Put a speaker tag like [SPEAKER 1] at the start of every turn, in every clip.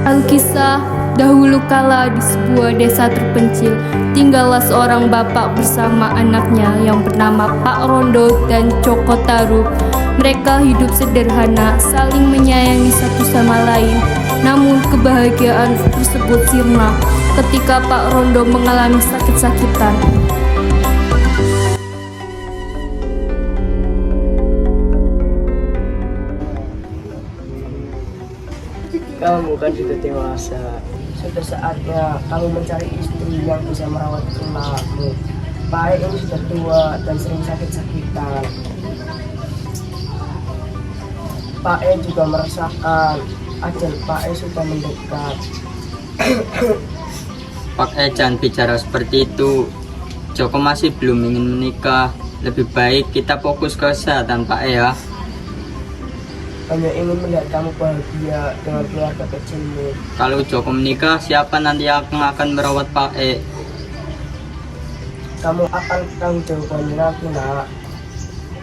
[SPEAKER 1] Alkisah, dahulu kala di sebuah desa terpencil, tinggallah seorang bapak bersama anaknya yang bernama Pak Rondo dan Coko Tarub. Mereka hidup sederhana, saling menyayangi satu sama lain. Namun kebahagiaan tersebut sirna ketika Pak Rondo mengalami sakit-sakitan.
[SPEAKER 2] Kamu kan sudah dewasa. Sudah saatnya kamu mencari istri yang bisa merawat anakmu. Pak ini sudah tua dan sering sakit-sakitan. Pak juga merasakan ajal Pak sudah mendekat.
[SPEAKER 3] Pak jangan bicara seperti itu. Joko masih belum ingin menikah. Lebih baik kita fokus ke kesehatan Pak ya.
[SPEAKER 2] Hanya ingin melihat kamu bahagia dengan keluarga kecilmu.
[SPEAKER 3] Kalau Joko menikah, siapa nanti yang akan merawat Pak E?
[SPEAKER 2] Kamu akan tanggung jawabannya nanti, nak.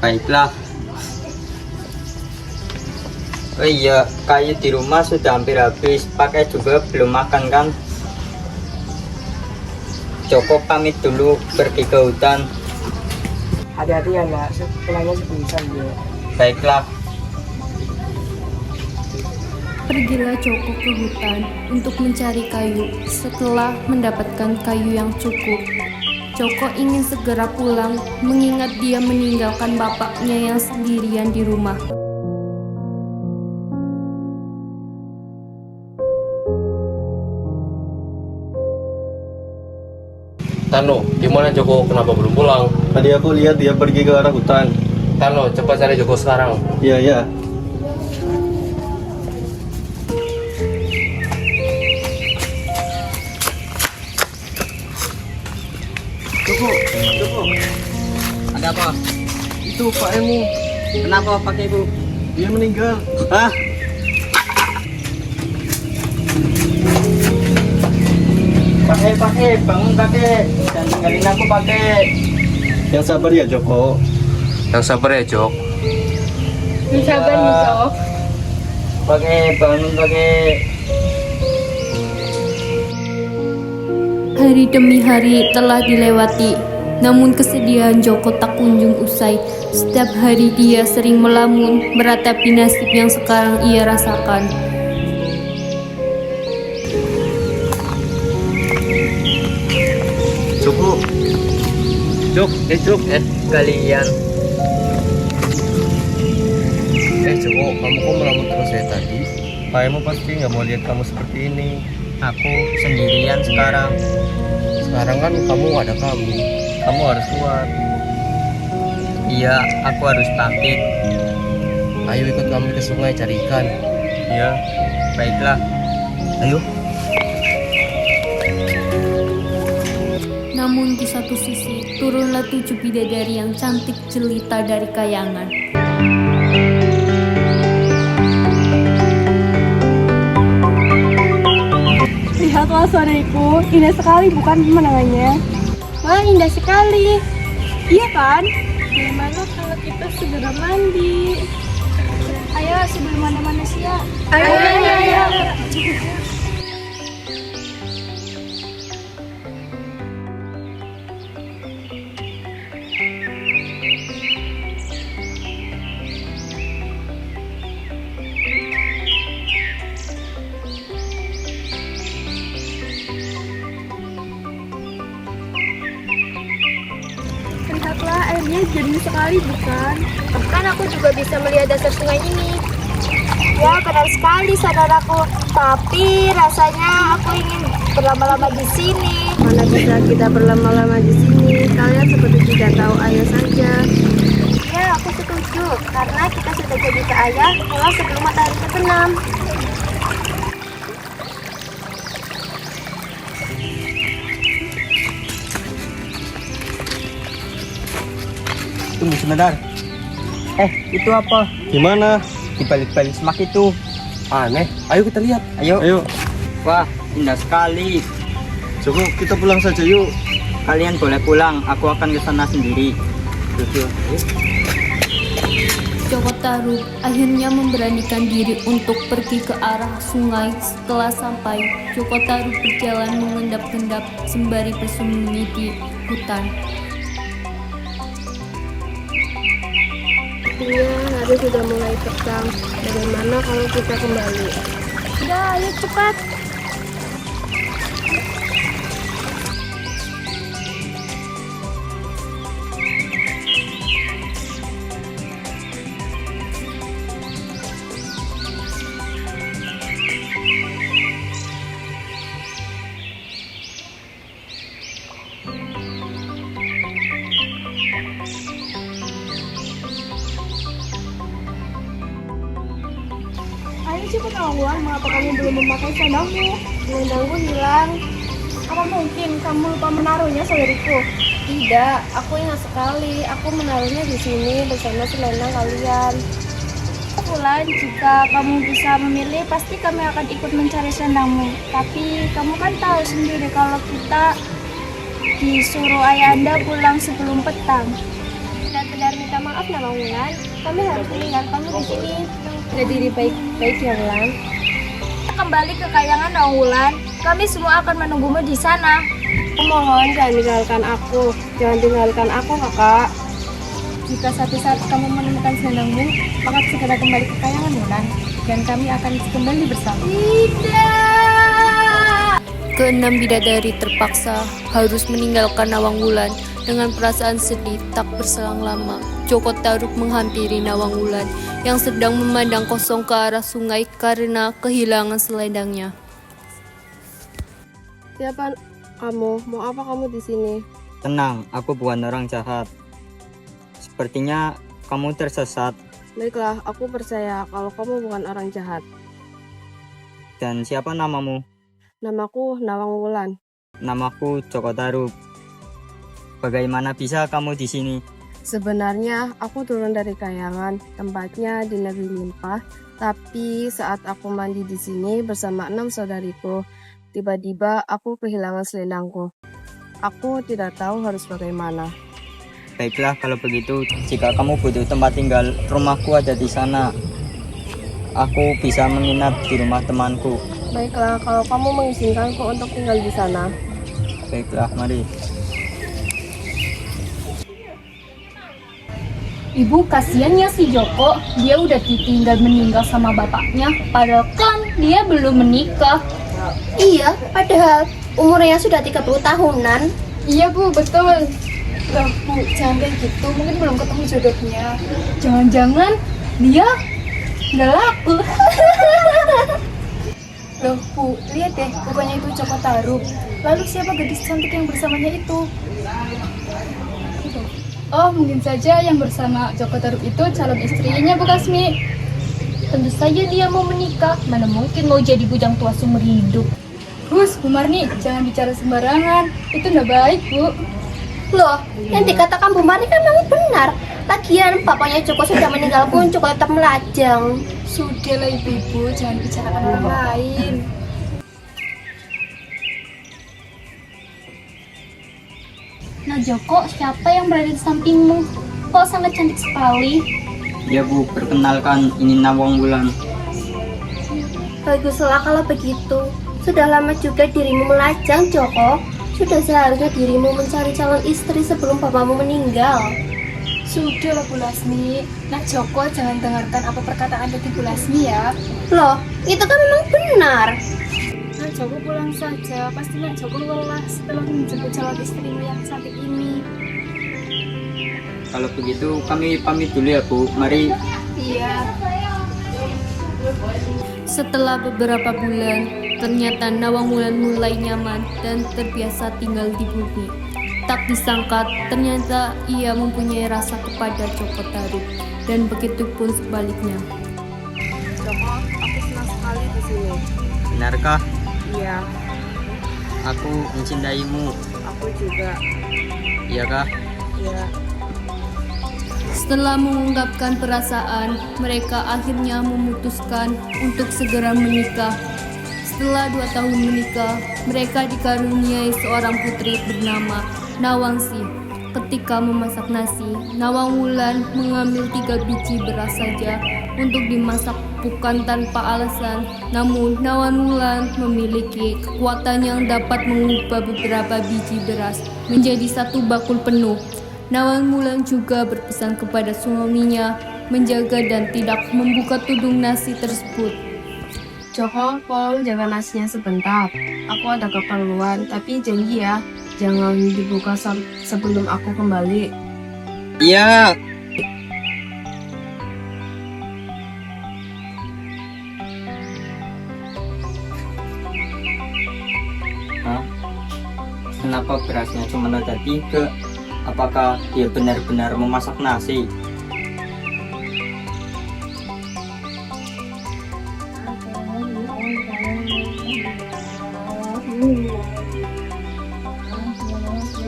[SPEAKER 3] Baiklah. Oh iya, kayu di rumah sudah hampir habis. Pak E juga belum makan kan? Joko pamit dulu pergi ke hutan.
[SPEAKER 2] Hati-hati ya, nak. Pulangnya sebisa ya.
[SPEAKER 3] Baiklah.
[SPEAKER 1] Pergilah Joko ke hutan untuk mencari kayu. Setelah mendapatkan kayu yang cukup, Joko ingin segera pulang mengingat dia meninggalkan bapaknya yang sendirian di rumah.
[SPEAKER 4] Tano, gimana Joko? Kenapa belum pulang?
[SPEAKER 5] Tadi aku lihat dia pergi ke arah hutan.
[SPEAKER 4] Tano, cepat cari Joko sekarang.
[SPEAKER 5] Iya, iya.
[SPEAKER 3] Joko. Ada apa?
[SPEAKER 5] Itu Pak Emu,
[SPEAKER 3] Kenapa Pak Ibu?
[SPEAKER 5] dia meninggal.
[SPEAKER 3] Hah? Pakai, bangun pakai. Dan tinggalin aku pakai.
[SPEAKER 5] Yang sabar ya Joko.
[SPEAKER 4] Yang sabar ya Jok.
[SPEAKER 1] Sabar nih Joko.
[SPEAKER 3] Pakai, bangun pakai.
[SPEAKER 1] Hari demi hari telah dilewati, namun kesedihan Joko tak kunjung usai. Setiap hari dia sering melamun meratapi nasib yang sekarang ia rasakan.
[SPEAKER 5] Joko. Jok.
[SPEAKER 3] Kalian.
[SPEAKER 5] Joko, kamu kok melamun terus ya tadi? Pak Emu pasti nggak mau lihat kamu seperti ini.
[SPEAKER 3] Aku sendirian sekarang.
[SPEAKER 5] Sekarang kan kamu ada kami. Kamu harus kuat.
[SPEAKER 3] Iya, aku harus bangkit.
[SPEAKER 5] Ayo ikut kami ke sungai cari ikan. Iya.
[SPEAKER 3] Baiklah.
[SPEAKER 5] Ayo.
[SPEAKER 1] Namun di satu sisi, turunlah 7 bidadari yang cantik jelita dari kayangan.
[SPEAKER 6] Lihatlah saudariku, indah sekali bukan pemandangannya? Wah, indah sekali. Iya kan? Gimana kalau kita segera mandi? Ayo sebelum ada manusia. Ayo. Lihatlah airnya jernih sekali bukan? Bahkan aku juga bisa melihat dasar sungai ini. Ya benar sekali saudaraku. Tapi rasanya aku ingin berlama-lama di sini.
[SPEAKER 7] Mana bisa kita berlama-lama di sini? Kalian seperti tidak tahu ayah saja.
[SPEAKER 6] Ya aku setuju. Karena kita sudah jadi ke ayah pulang sebelum matahari terbenam.
[SPEAKER 3] Tunggu sebentar. Itu apa?
[SPEAKER 5] Gimana?
[SPEAKER 3] Di balik-balik semak itu.
[SPEAKER 4] Aneh. Ayo kita lihat.
[SPEAKER 3] Ayo. Wah, indah sekali.
[SPEAKER 5] Joko, kita pulang saja yuk.
[SPEAKER 3] Kalian boleh pulang, aku akan ke sana sendiri.
[SPEAKER 5] Yuk.
[SPEAKER 1] Joko Tarub akhirnya memberanikan diri untuk pergi ke arah sungai. Setelah sampai, Joko Tarub berjalan mengendap-endap sembari bersembunyi di hutan.
[SPEAKER 7] Sepertinya hari sudah mulai petang. Bagaimana kalau kita kembali?
[SPEAKER 6] Udah, ayo cepat. Ayo cepat Nawang, mengapa kamu belum memakai selendangmu?
[SPEAKER 7] Selendangku hilang.
[SPEAKER 6] Apa mungkin kamu lupa menaruhnya, saudariku?
[SPEAKER 7] Tidak, aku ingat sekali. Aku menaruhnya di sini bersama selendang kalian.
[SPEAKER 6] Wulan, jika kamu bisa memilih, pasti kami akan ikut mencari selendangmu. Tapi kamu kan tahu sendiri kalau kita disuruh ayahanda pulang sebelum petang.
[SPEAKER 7] Benar-benar minta maaf Nawang Wulan. Kami harus meninggalkanmu di sini. Jaga diri baik-baik ya Wulan.
[SPEAKER 6] Kembali ke kayangan Nawang Wulan. Kami semua akan menunggumu di sana.
[SPEAKER 7] Aku mohon jangan tinggalkan aku. Jangan tinggalkan aku kakak.
[SPEAKER 6] Jika suatu saat kamu menemukan selendangmu, maka segera kembali ke kayangan Wulan, dan kami akan kembali bersama.
[SPEAKER 1] Keenam bidadari terpaksa harus meninggalkan Nawang Wulan dengan perasaan sedih. Tak berselang lama, Joko Tarub menghampiri Nawang Wulan yang sedang memandang kosong ke arah sungai karena kehilangan selendangnya.
[SPEAKER 7] Siapa kamu? Mau apa kamu di sini?
[SPEAKER 3] Tenang, aku bukan orang jahat. Sepertinya kamu tersesat.
[SPEAKER 7] Baiklah, aku percaya kalau kamu bukan orang jahat.
[SPEAKER 3] Dan siapa namamu?
[SPEAKER 7] Namaku Nawang Wulan.
[SPEAKER 3] Namaku Joko Tarub. Bagaimana bisa kamu di sini?
[SPEAKER 7] Sebenarnya aku turun dari kayangan, tempatnya di negeri limpah. Tapi saat aku mandi di sini bersama 6 saudariku, tiba-tiba aku kehilangan selendangku. Aku tidak tahu harus bagaimana.
[SPEAKER 3] Baiklah kalau begitu, jika kamu butuh tempat tinggal, rumahku ada di sana. Aku bisa menginap di rumah temanku.
[SPEAKER 7] Baiklah, kalau kamu mengizinkanku untuk tinggal di sana.
[SPEAKER 3] Baiklah, mari.
[SPEAKER 1] Ibu, kasihan ya si Joko, dia udah ditinggal meninggal sama bapaknya, padahal kan dia belum menikah.
[SPEAKER 7] Iya, padahal umurnya sudah 30 tahunan.
[SPEAKER 6] Iya Bu, betul. Loh Bu, jangan kayak gitu, mungkin belum ketemu jodohnya. Jangan-jangan dia nggak laku. Loh Bu, lihat deh, bukannya itu Joko Tarub. Lalu siapa gadis cantik yang bersamanya itu? Oh, mungkin saja yang bersama Joko Tarub itu calon istrinya Bu Kasmi.
[SPEAKER 1] Tentu saja dia mau menikah, mana mungkin mau jadi bujang tua seumur hidup.
[SPEAKER 6] Gus, Bu Marni, jangan bicara sembarangan. Itu nggak baik Bu.
[SPEAKER 7] Loh, yang dikatakan Bu Marni kan memang benar. Lagian bapaknya Joko sudah meninggal pun Joko tetap melajang.
[SPEAKER 6] Sudahlah ibu-ibu, jangan bicarakan orang lain.
[SPEAKER 1] Nah Joko, siapa yang berada di sampingmu? Kok sangat cantik sekali?
[SPEAKER 3] Ya Bu, perkenalkan ini Nawang Wulan.
[SPEAKER 7] Baguslah kalau begitu. Sudah lama juga dirimu melajang, Joko. Sudah seharusnya dirimu mencari calon istri sebelum bapakmu meninggal.
[SPEAKER 6] Sudahlah Bu Lasmi. Nah Joko, jangan dengarkan apa perkataan dari Bu Lasmi ya.
[SPEAKER 7] Loh, itu kan memang benar.
[SPEAKER 6] Nah Joko pulang saja. Pastilah Joko lelah setelah menjemput calon istrimu yang cantik ini.
[SPEAKER 3] Kalau begitu kami pamit dulu ya Bu. Mari.
[SPEAKER 6] Iya.
[SPEAKER 1] Setelah beberapa bulan, ternyata Nawang Wulan mulai nyaman dan terbiasa tinggal di bumi. Tak disangka, ternyata ia mempunyai rasa kepada Joko Tarub, dan begitu pun sebaliknya.
[SPEAKER 7] Joko, aku senang sekali di sini.
[SPEAKER 3] Benarkah?
[SPEAKER 7] Iya,
[SPEAKER 3] Aku mencintaimu.
[SPEAKER 7] aku juga.
[SPEAKER 3] Iya kah?
[SPEAKER 7] Iya.
[SPEAKER 1] Setelah mengungkapkan perasaan, mereka akhirnya memutuskan untuk segera menikah. Setelah 2 tahun menikah, mereka dikaruniai seorang putri bernama Nawangsi. Ketika memasak nasi, Nawang Wulan mengambil 3 biji beras saja untuk dimasak bukan tanpa alasan. Namun Nawang Wulan memiliki kekuatan yang dapat mengubah beberapa biji beras menjadi 1 bakul penuh. Nawang Wulan juga berpesan kepada suaminya menjaga dan tidak membuka tudung nasi tersebut.
[SPEAKER 7] Joko, tolong jaga nasinya sebentar. Aku ada keperluan, tapi janji ya, jangan dibuka sebelum aku kembali.
[SPEAKER 3] Iya. Hah? Kenapa berasnya cuma ada 3? Apakah dia benar-benar memasak nasi?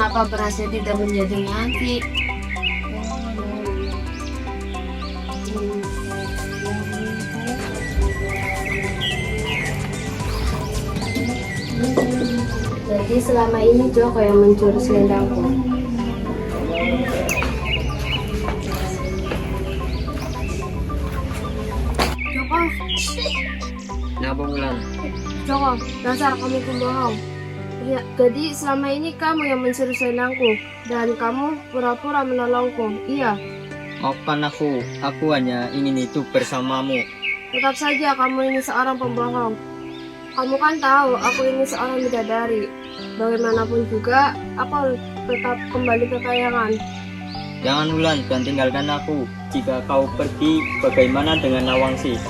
[SPEAKER 7] Kenapa berasnya tidak menjadi nasi? Jadi selama ini Joko yang mencuri selendangku. Joko,
[SPEAKER 3] Kenapa Wulan?
[SPEAKER 7] Joko, dasar kamu pembohong. Ya, jadi selama ini kamu yang mencuri selendangku dan kamu pura-pura menolongku. Iya,
[SPEAKER 3] Maafkan aku hanya ingin itu bersamamu.
[SPEAKER 7] tetap saja kamu ini seorang pembohong. Kamu kan tahu aku ini seorang bidadari. Bagaimanapun juga, aku harus tetap kembali ke kayangan.
[SPEAKER 3] Jangan Wulan dan tinggalkan aku. Jika kau pergi, bagaimana dengan Nawangsi?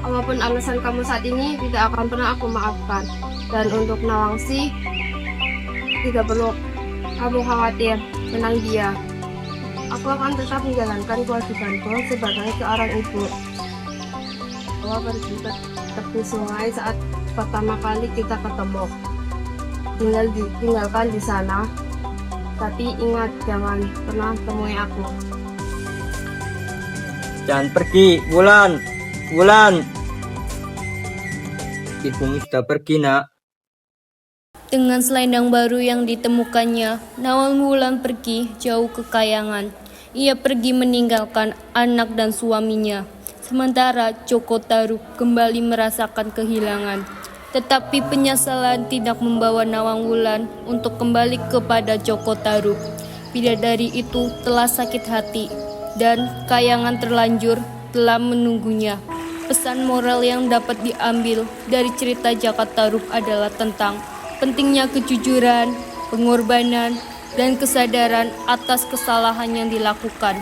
[SPEAKER 7] Apapun alasan kamu saat ini, tidak akan pernah aku maafkan. Dan untuk Nawangsi, tidak perlu kamu khawatir tentang dia. Aku akan tetap menjalankan kewajibanku sebagai seorang ibu. Aku pergi ke tepi sungai saat pertama kali kita ketemu. Tinggalkan di sana. Tapi ingat, jangan pernah temui aku.
[SPEAKER 3] Jangan pergi, Wulan. Wulan. Ibumu sudah pergi, Nak.
[SPEAKER 1] Dengan selendang baru yang ditemukannya, Nawang Wulan pergi jauh ke kayangan. Ia pergi meninggalkan anak dan suaminya. Sementara Joko Tarub kembali merasakan kehilangan. Tetapi penyesalan tidak membawa Nawang Wulan untuk kembali kepada Joko Tarub. Bidadari itu telah sakit hati dan kayangan terlanjur telah menunggunya. Pesan moral yang dapat diambil dari cerita Jaka Tarub adalah tentang pentingnya kejujuran, pengorbanan, dan kesadaran atas kesalahan yang dilakukan.